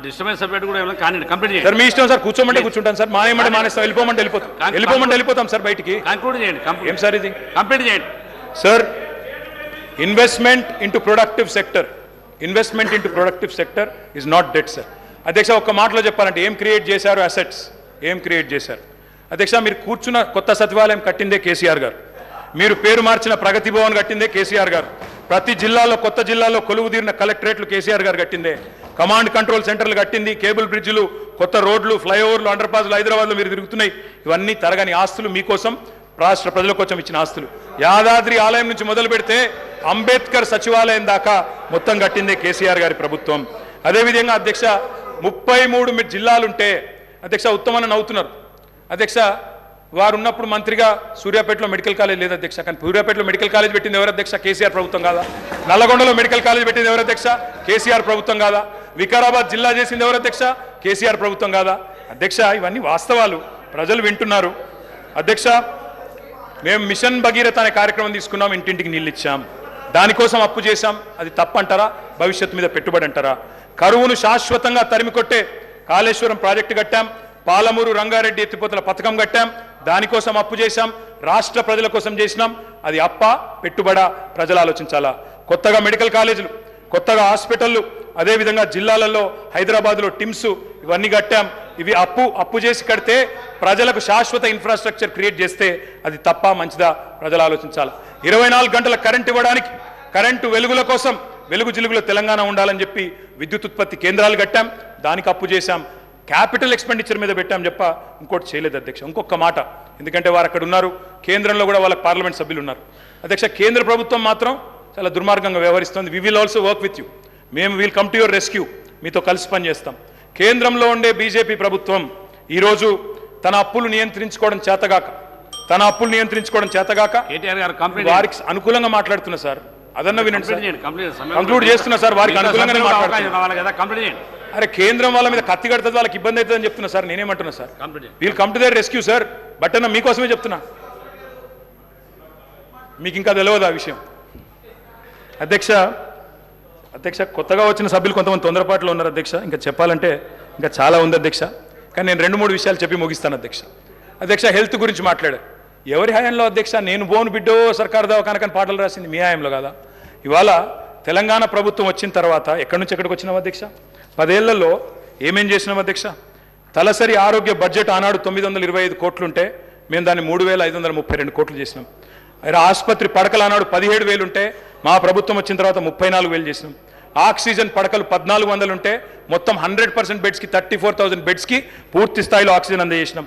Disturbance subject కూడా ఏమైనా కానీ కంప్లీట్ చేయండి సార్. మీ ఇష్టం సార్. కూర్చోమంటే కూర్చుంటాం సార్. మానేమంటే మానేస్తాం. వెళ్ళిపోమంటే వెళ్ళిపోతాం సార్ బయటికి. కంక్లూడ్ చేయండి. ఏం సార్ ఇది? కంప్లీట్ చేయండి sir. Investment into productive sector is not debt sir. అధ్యక్ష ఒక్క మాటలో చెప్పాలంటే ఏం క్రియేట్ చేశారు? అసెట్స్ ఏం క్రియేట్ చేశారు? అధ్యక్ష మీరు కూర్చున్న కొత్త సచివాలయం కట్టిందే కేసీఆర్ గారు. మీరు పేరు మార్చిన ప్రగతి భవన్ కట్టిందే కేసీఆర్ గారు. ప్రతి జిల్లాలో కొత్త జిల్లాలో కొలువు తీరిన కలెక్టరేట్లు కేసీఆర్ గారు కట్టిందే. కమాండ్ కంట్రోల్ సెంటర్లు కట్టింది. కేబుల్ బ్రిడ్జ్లు, కొత్త రోడ్లు, ఫ్లైఓవర్లు, అండర్ పాస్లు హైదరాబాద్లో మీరు తిరుగుతున్నాయి. ఇవన్నీ తరగని ఆస్తులు, మీకోసం రాష్ట్ర ప్రజల కోసం ఇచ్చిన ఆస్తులు. యాదాద్రి ఆలయం నుంచి మొదలు పెడితే అంబేద్కర్ సచివాలయం దాకా మొత్తం కట్టిందే కేసీఆర్ గారి ప్రభుత్వం. అదేవిధంగా అధ్యక్ష 33 జిల్లాలుంటే అధ్యక్ష ఉత్తమన్న నవ్వుతున్నారు. అధ్యక్ష వారు ఉన్నప్పుడు మంత్రిగా సూర్యాపేటలో మెడికల్ కాలేజ్ లేదు అధ్యక్ష. కానీ సూర్యాపేటలో మెడికల్ కాలేజ్ పెట్టింది ఎవరు అధ్యక్ష? కేసీఆర్ ప్రభుత్వం కాదా? నల్లగొండలో మెడికల్ కాలేజ్ పెట్టింది ఎవరు అధ్యక్ష? కేసీఆర్ ప్రభుత్వం కాదా? వికారాబాద్ జిల్లా చేసింది ఎవరు అధ్యక్ష? కేసీఆర్ ప్రభుత్వం కాదా? అధ్యక్ష ఇవన్నీ వాస్తవాలు, ప్రజలు వింటున్నారు. అధ్యక్ష మేము మిషన్ భగీరథ అనే కార్యక్రమం తీసుకున్నాం, ఇంటింటికి నీళ్ళు ఇచ్చాం. దానికోసం అప్పు చేశాం. అది తప్పంటారా? భవిష్యత్తు మీద పెట్టుబడి అంటారా? కరువును శాశ్వతంగా తరిమికొట్టే కాళేశ్వరం ప్రాజెక్టు కట్టాం. పాలమూరు రంగారెడ్డి ఎత్తిపోతల పథకం కట్టాం. దానికోసం అప్పు చేశాం. రాష్ట్ర ప్రజల కోసం చేసినాం. అది అప్ప పెట్టుబడా? ప్రజలు ఆలోచించాలా. కొత్తగా మెడికల్ కాలేజీలు, కొత్తగా హాస్పిటళ్ళు, అదేవిధంగా జిల్లాలలో హైదరాబాద్లో టిమ్స్, ఇవన్నీ కట్టాం. ఇవి అప్పు చేసి కడితే ప్రజలకు శాశ్వత ఇన్ఫ్రాస్ట్రక్చర్ క్రియేట్ చేస్తే అది తప్ప మంచిదా? ప్రజలు ఆలోచించాలి. 24 గంటల కరెంట్ ఇవ్వడానికి, కరెంటు వెలుగుల కోసం వెలుగు జిలుగులో తెలంగాణ ఉండాలని చెప్పి విద్యుత్ ఉత్పత్తి కేంద్రాలు కట్టాం. దానికి అప్పు చేశాం. క్యాపిటల్ ఎక్స్పెండిచర్ మీద పెట్టాం చెప్ప ఇంకోటి చేయలేదు అధ్యక్ష. ఇంకొక మాట, ఎందుకంటే వారు అక్కడ ఉన్నారు, కేంద్రంలో కూడా వాళ్ళకి పార్లమెంట్ సభ్యులు ఉన్నారు. అధ్యక్ష కేంద్ర ప్రభుత్వం మాత్రం చాలా దుర్మార్గంగా వ్యవహరిస్తుంది. We will also work with you. మేము will come to your rescue. మీతో కలిసి పనిచేస్తాం. కేంద్రంలో ఉండే బీజేపీ ప్రభుత్వం ఈరోజు తన అప్పులు నియంత్రించుకోవడం చేతగాక వారికి అనుకూలంగా మాట్లాడుతున్నా సార్. అదన్న వినండి సార్. కంక్లూడ్ చేస్తున్నా సార్. వారికి అనుకూలంగానే మాట్లాడుతున్నా. అరే కేంద్రం వాళ్ళ మీద కత్తి కడుతుంది, వాళ్ళకి ఇబ్బంది అవుతుందని చెప్తున్నా సార్. నేనేమంటున్నా sir? We'll come to their rescue sir. But అన్న మీకోసమే చెప్తున్నా, మీకు ఇంకా తెలియదు ఆ విషయం. అధ్యక్ష కొత్తగా వచ్చిన సభ్యులు కొంతమంది తొందరపాటులో ఉన్నారు అధ్యక్ష. ఇంకా చెప్పాలంటే ఇంకా చాలా ఉంది అధ్యక్ష. కానీ నేను 2-3 విషయాలు చెప్పి ముగిస్తాను అధ్యక్ష. హెల్త్ గురించి మాట్లాడారు. ఎవరి హయాంలో అధ్యక్ష? నేను బోను బిడ్డో సర్కారు దవాఖానకని పాటలు రాసింది మీ హయాంలో కాదా? ఇవాళ తెలంగాణ ప్రభుత్వం వచ్చిన తర్వాత ఎక్కడి నుంచి ఎక్కడికి వచ్చినాం అధ్యక్ష? 10 ఏళ్లలో ఏమేం చేసినాం అధ్యక్ష? తలసరి ఆరోగ్య బడ్జెట్ ఆనాడు 925 కోట్లుంటే మేము దాన్ని 3,532 కోట్లు చేసినాం. ఆసుపత్రి పడకలు ఆనాడు 17,000 ఉంటే మా ప్రభుత్వం వచ్చిన తర్వాత 34,000 చేసినాం. ఆక్సిజన్ పడకలు 1,400 ఉంటే మొత్తం 100% బెడ్స్కి 34,000 బెడ్స్కి పూర్తి స్థాయిలో ఆక్సిజన్ అందజేసినాం.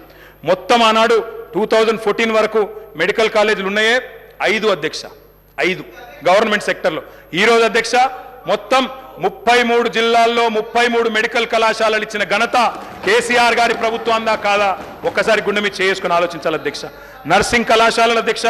మొత్తం ఆనాడు 2014 వరకు మెడికల్ కాలేజీలు ఉన్నాయే 5 అధ్యక్ష, 5 గవర్నమెంట్ సెక్టర్లో. ఈరోజు అధ్యక్ష మొత్తం 33 జిల్లాల్లో 33 మెడికల్ కళాశాలలు ఇచ్చిన ఘనత కేసీఆర్ గారి ప్రభుత్వం అందా కాదా? ఒక్కసారి గుండె మీద చేసుకుని ఆలోచించాలి అధ్యక్ష. నర్సింగ్ కళాశాలలు అధ్యక్ష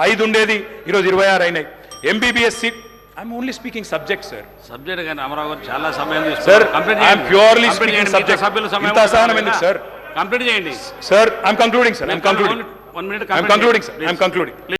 5 ఉండేది, ఈరోజు 26 అయినాయి. MBBS seat, I'm only speaking subject sir. Subject కానీ అమరావతి చాలా సమయం sir. I'm purely speaking subject. ఇంత అసహనం ఎందుకు సార్? కంప్లీట్ చేయండి sir. I'm concluding sir. I'm concluding.